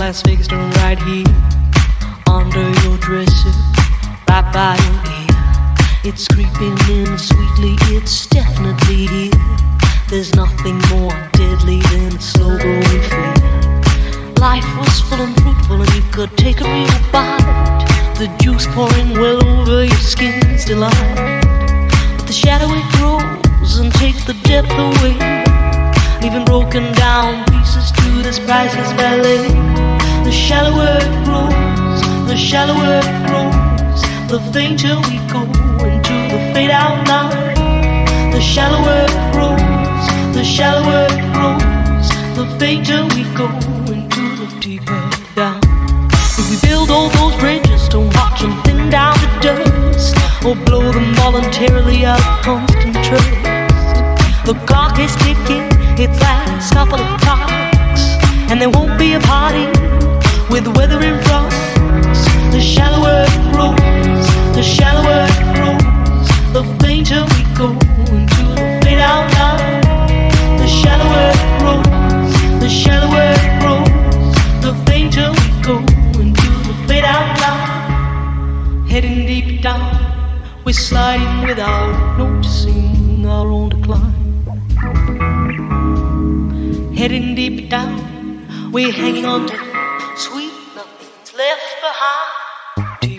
eyes fixed on right here, under your dresser, right by your ear. It's creeping in sweetly, it's definitely here. There's nothing more deadly than a slow growing fear. Life was full and fruitful and you could take a real bite. The juice pouring well over your skin's delight. But the shadow it grows and takes the depth away, leaving broken down pieces to this priceless ballet. The shallower it grows, the shallower it grows, the fainter we go into the fade out line. The shallower it grows, the shallower it grows, the fainter we go into the deeper down. If we build all those bridges, don't watch them thin down to dust, or blow them voluntarily out of constant trust. The clock is ticking, its last couple of clocks, and there won't be a party with the weather in front. The shallower it grows, the shallower it grows, the fainter we go into the fade out line. The shallower it grows, the shallower it grows, the fainter we go into the fade out line. Heading deep down, we're sliding without noticing our own decline. Heading deep down, we're hanging on to sweet nothing's left behind.